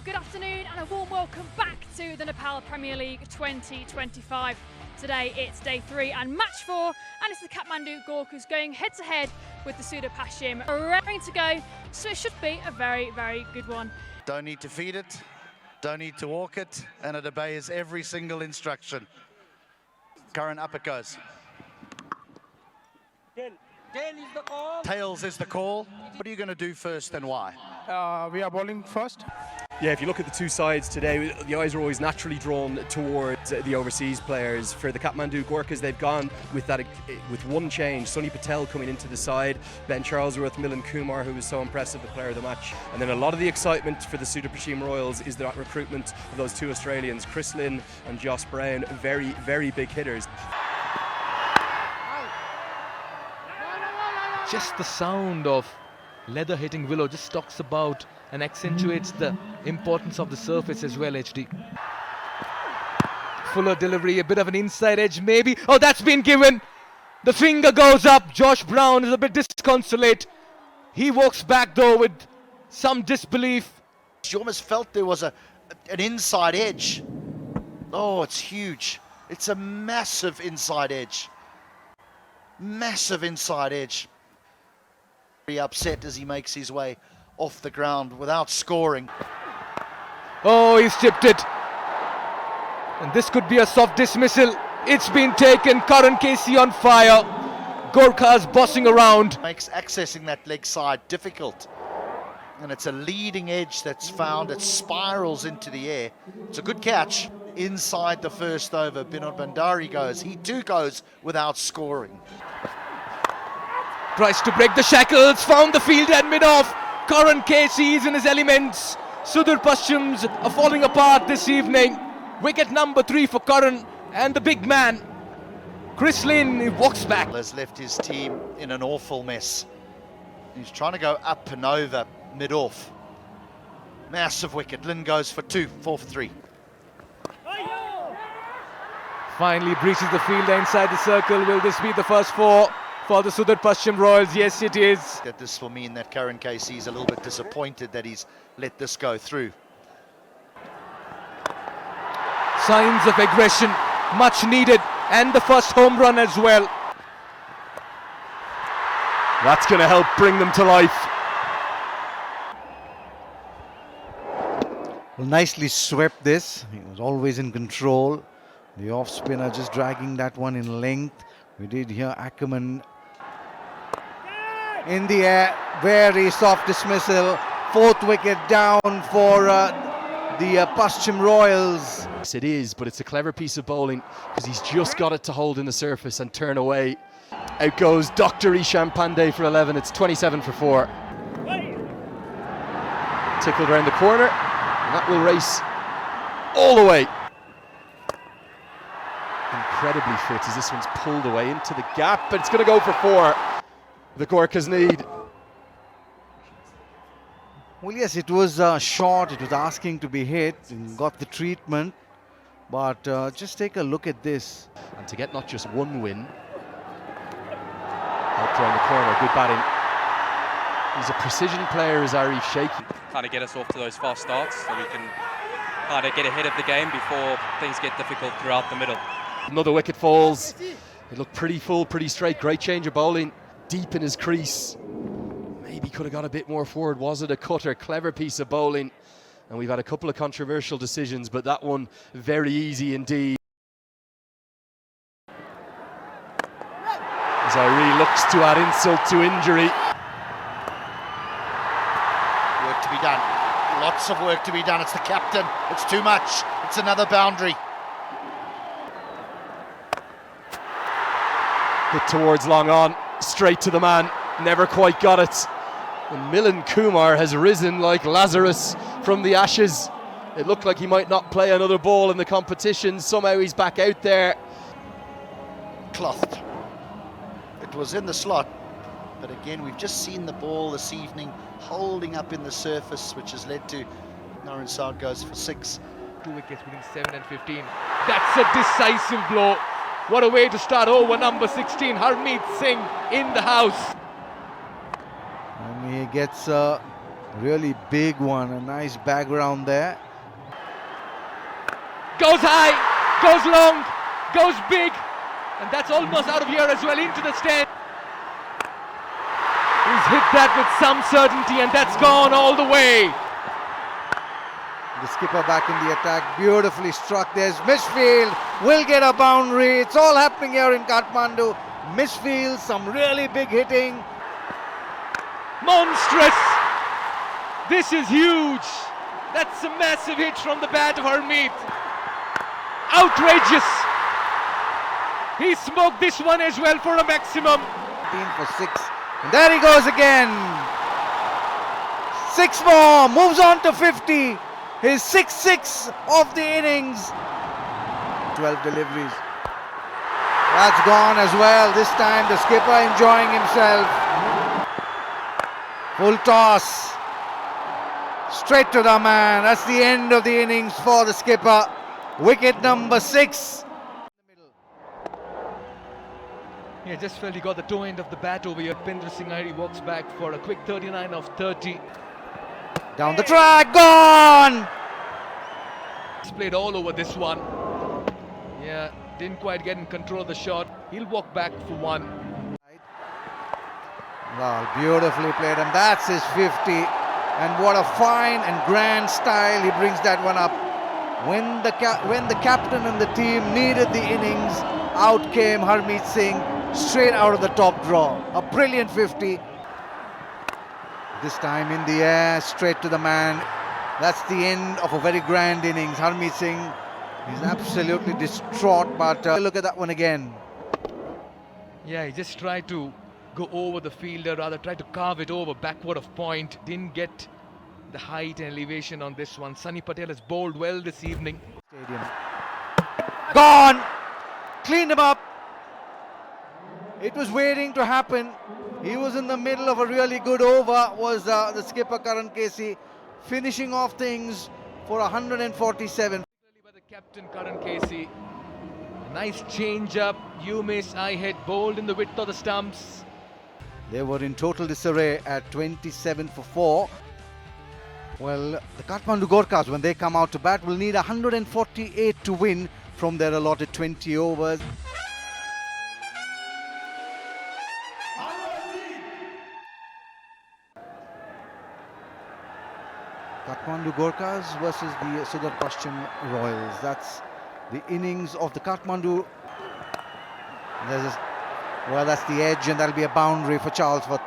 Good afternoon and a warm welcome back to the Nepal Premier League 2025. Today it's day 3 and match 4, and it's the Kathmandu Gorkhas going head to head with the Sudur Paschim, raring to go, so it should be a very, very good one. Don't need to feed it, don't need to walk it, and it obeys every single instruction. Current up it goes. Tails is the call. What are you going to do first and why? We are bowling first. Yeah, if you look at the two sides today, the eyes are always naturally drawn towards the overseas players. For the Kathmandu Gorkhas, they've gone with one change. Sunny Patel coming into the side, Ben Charlesworth, Milan Kumar, who was so impressive, the player of the match. And then a lot of the excitement for the Sudur Paschim Royals is the recruitment of those two Australians, Chris Lynn and Josh Brown, very, very big hitters. Just the sound of leather hitting willow just talks about and accentuates the importance of the surface as well, HD. Fuller delivery, a bit of an inside edge maybe. Oh, that's been given. The finger goes up. Josh Brown is a bit disconsolate. He walks back though with some disbelief. You almost felt there was an inside edge. Oh, it's huge. It's a massive inside edge. Massive inside edge. Very upset as he makes his way off the ground without scoring. Oh, he's tipped it. And this could be a soft dismissal. It's been taken. Karan Casey on fire. Gorkhas bossing around. Makes accessing that leg side difficult. And it's a leading edge that's found. It spirals into the air. It's a good catch. Inside the first over, Binod Bandari goes. He too goes without scoring. Tries to break the shackles, found the field and mid-off. Karan Casey is in his elements. Sudur Paschim's are falling apart this evening. Wicket number 3 for Karan and the big man. Chris Lynn walks back. Has left his team in an awful mess. He's trying to go up and over mid-off. Massive wicket. Lynn goes for 2, 4 for 3. Finally breaches the fielder inside the circle. Will this be the first 4? For the Sudur Paschim Royals? Yes, it is. That this will mean that Karan Casey is a little bit disappointed that he's let this go through. Signs of aggression, much needed, and the first home run as well. That's going to help bring them to life. Well, nicely swept this. He was always in control. The off spinner just dragging that one in length. We did hear Ackerman in the air, very soft dismissal. 4th wicket down for the Paschim Royals. Yes, it is, but it's a clever piece of bowling because he's just got it to hold in the surface and turn away. Out goes Dr. Isham Pandey for 11. It's 27 for 4. Tickled around the corner, and that will race all the way. Incredibly fit as this one's pulled away into the gap, but it's going to go for 4. The Gorkhas need. Well, yes, it was short. It was asking to be hit and got the treatment. But just take a look at this. And to get not just one win, helped around the corner, good batting. He's a precision player, is Arif Shaky. Kind of get us off to those fast starts so we can kind of get ahead of the game before things get difficult throughout the middle. Another wicket falls. It looked pretty full, pretty straight. Great change of bowling. Deep in his crease. Maybe could have got a bit more forward. Was it a cutter? Clever piece of bowling. And we've had a couple of controversial decisions, but that one very easy indeed. As Irene looks to add insult to injury. Work to be done. Lots of work to be done. It's the captain. It's too much. It's another boundary. Hit towards long on, straight to the man, never quite got it. And Milan Kumar has risen like Lazarus from the ashes. It looked like he might not play another ball in the competition. Somehow he's back out there. Clothed. It was in the slot, but again, we've just seen the ball this evening holding up in the surface, which has led to Naren Saad goes for 6. 2 wickets within 7 and 15. That's a decisive blow. What a way to start over number 16, Harmeet Singh in the house. And he gets a Really big one, a nice background there. Goes high, goes long, goes big, and that's almost out of here as well, into the stand. He's hit that with some certainty, and that's gone all the way. The skipper back in the attack, beautifully struck. There's misfield, will get a boundary. It's all happening here in Kathmandu. Misfield, some really big hitting. Monstrous! This is huge. That's a massive hit from the bat of Harmeet. Outrageous. He smoked this one as well for a maximum. 15 for 6. And there he goes again. 6 more, moves on to 50. His 6-6 of the innings. 12 deliveries. That's gone as well. This time the skipper enjoying himself. Full toss. Straight to the man. That's the end of the innings for the skipper. Wicket number 6. Yeah, just felt he got the toe end of the bat over here. Pinder Singh Airi walks back for a quick 39 of 30. Down the track, gone! He's played all over this one. Yeah, didn't quite get in control of the shot. He'll walk back for one. Well, beautifully played, and that's his 50. And what a fine and grand style he brings that one up. When the captain and the team needed the innings, out came Harmeet Singh straight out of the top draw. A brilliant 50. This time in the air, straight to the man. That's the end of a very grand innings. Harmeet Singh is absolutely distraught, but look at that one again. Yeah, he just tried to go over the fielder, rather tried to carve it over backward of point. Didn't get the height and elevation on this one. Sunny Patel has bowled well this evening. Stadium. Gone! Cleaned him up. It was waiting to happen. He was in the middle of a really good over, was the skipper Karan Casey, finishing off things for 147. By the captain Karan Casey. A nice change up. You miss, I hit, bowled in the width of the stumps. They were in total disarray at 27 for 4. Well, the Kathmandu Gorkhas, when they come out to bat, will need 148 to win from their allotted 20 overs. Kathmandu Gorkhas versus the Sudur Paschim Royals. That's the innings of the Kathmandu. Well, that's the edge, and that'll be a boundary for Charlesworth.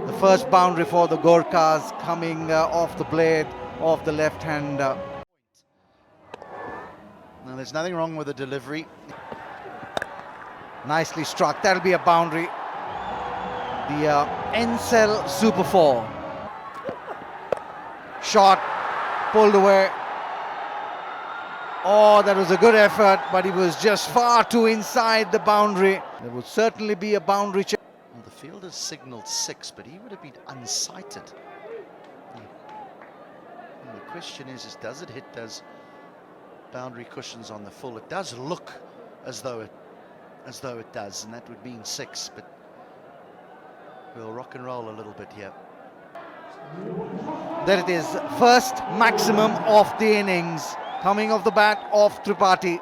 The first boundary for the Gorkhas coming off the blade of the left-hander. Now, there's nothing wrong with the delivery. Nicely struck. That'll be a boundary. The NPL Super 4. Shot, pulled away. Oh, that was a good effort, but he was just far too inside the boundary. There would certainly be a boundary check. Well, the fielder signalled 6, but he would have been unsighted. And the question is does it hit those boundary cushions on the full? It does look as though it does, and that would mean 6, but we'll rock and roll a little bit here. There it is, first maximum of the innings, coming off the bat of Tripathi.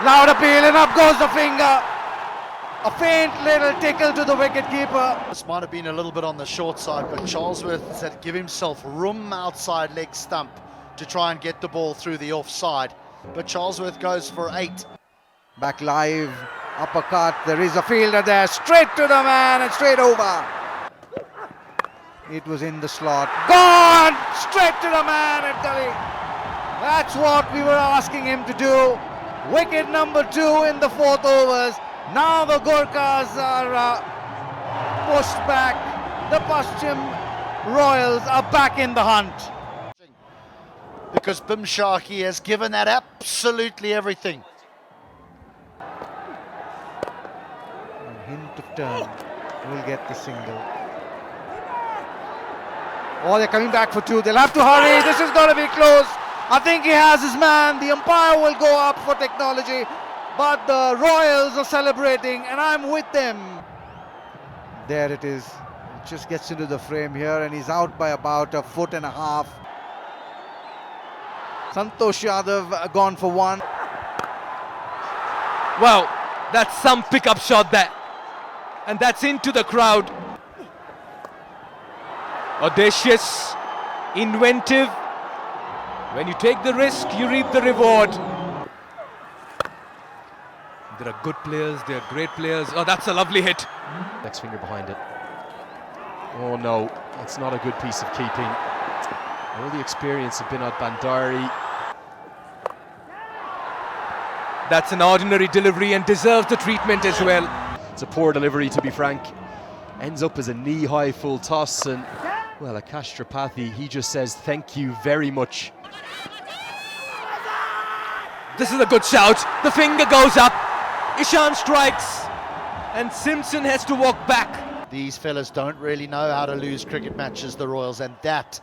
Loud appeal, and up goes the finger. A faint little tickle to the wicketkeeper. This might have been a little bit on the short side, but Charlesworth said give himself room outside leg stump to try and get the ball through the offside. But Charlesworth goes for 8. Back live, uppercut, there is a fielder there, straight to the man and straight over. It was in the slot, gone! Straight to the man at Delhi. That's what we were asking him to do. Wicket number 2 in the 4th overs. Now the Gorkhas are pushed back. The Paschim Royals are back in the hunt. Because Bimshaki has given that absolutely everything. A hint of turn will get the single. Oh, they're coming back for 2. They'll have to hurry. This is going to be close. I think he has his man. The umpire will go up for technology. But the Royals are celebrating, and I'm with them. There it is. Just gets into the frame here and he's out by about a foot and a half. Santosh Yadav gone for one. Wow, that's some pickup shot there. And that's into the crowd. Audacious, inventive. When you take the risk, you reap the reward. There are good players, there are great players. Oh, that's a lovely hit. Next finger behind it. Oh no, that's not a good piece of keeping. All the experience of Binod Bandari. That's an ordinary delivery and deserves the treatment as well. It's a poor delivery, to be frank. Ends up as a knee-high full toss, and well, Akash Tripathi, he just says thank you very much. This is a good shout. The finger goes up. Ishan strikes, and Simpson has to walk back. These fellas don't really know how to lose cricket matches, the Royals, and that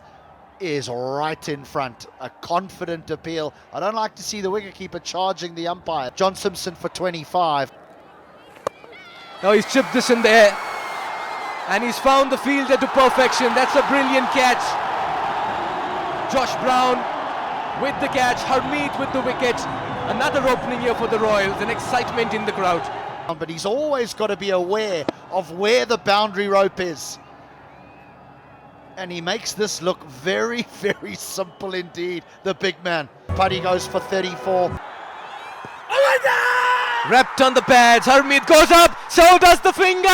is right in front. A confident appeal. I don't like to see the wicketkeeper charging the umpire. John Simpson for 25. Now he's chipped this in there, and he's found the fielder to perfection. That's a brilliant catch. Josh Brown with the catch, Harmeet with the wicket. Another opening here for the Royals, and excitement in the crowd. But he's always got to be aware of where the boundary rope is. And he makes this look very, very simple indeed, the big man. Putty goes for 34. Wrapped on the pads, Harmeet goes up, so does the finger.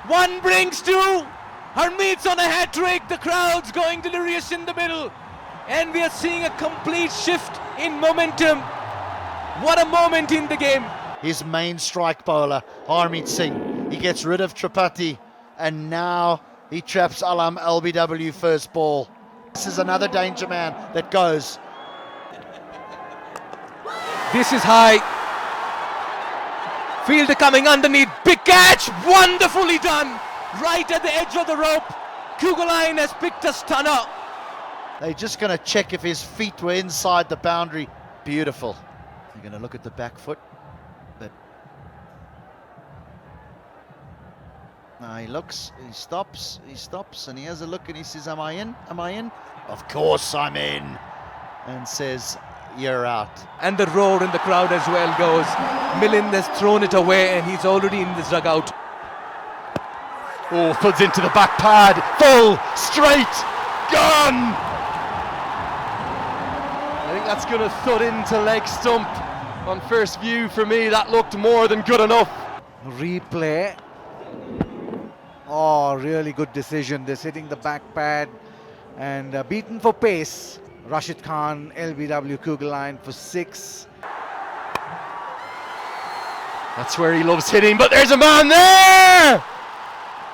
One brings two. Harmeet's on a hat trick, the crowd's going delirious in the middle. And we are seeing a complete shift in momentum. What a moment in the game. His main strike bowler, Harmeet Singh. He gets rid of Tripathi, and now he traps Alam LBW first ball. This is another danger man that goes. This is high. Fielder coming underneath, big catch, wonderfully done. Right at the edge of the rope. Kugaline has picked a stunner. They're just going to check if his feet were inside the boundary. Beautiful. You're going to look at the back foot. But now he looks, he stops, and he has a look and he says, am I in? Am I in? Of course I'm in. And says, you're out. And the roar in the crowd as well goes. Milind has thrown it away and he's already in the dugout. Oh, thuds into the back pad. Full, straight, gone! I think that's going to thud into leg stump. On first view, for me, that looked more than good enough. Replay. Oh, really good decision. This hitting the back pad and beaten for pace. Rashid Khan, LBW Kugaline for 6. That's where he loves hitting, but there's a man there!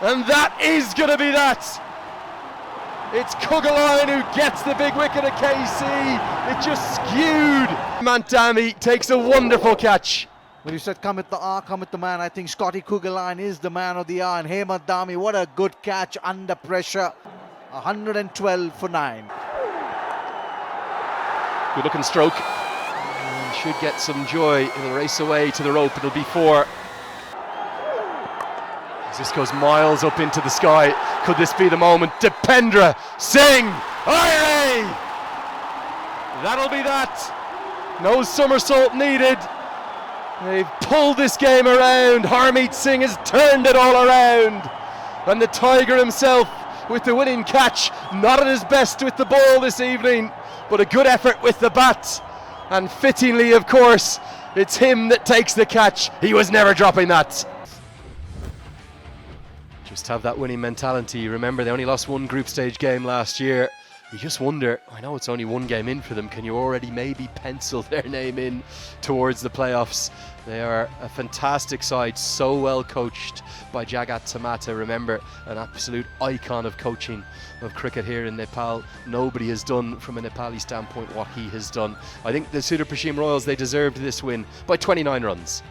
And that is going to be that. It's Kugaline who gets the big wicket at KC. It just skewed. Mantami takes a wonderful catch. When you said come with the hour, come with the man, I think Scotty Kugaline is the man of the hour. And Hemant Dami, what a good catch under pressure. 112 for 9. Good looking stroke. And should get some joy. It'll race away to the rope. It'll be 4. As this goes miles up into the sky. Could this be the moment? Dipendra Singh! Aye! That'll be that. No somersault needed. They've pulled this game around. Harmeet Singh has turned it all around. And the Tiger himself with the winning catch. Not at his best with the ball this evening, but a good effort with the bat. And fittingly, of course, it's him that takes the catch. He was never dropping that. Just have that winning mentality. Remember, they only lost one group stage game last year. You just wonder, I know it's only one game in for them, can you already maybe pencil their name in towards the playoffs? They are a fantastic side, so well coached by Jagat Tamata. Remember, an absolute icon of coaching of cricket here in Nepal. Nobody has done, from a Nepali standpoint, what he has done. I think the Sudur Paschim Royals, they deserved this win by 29 runs.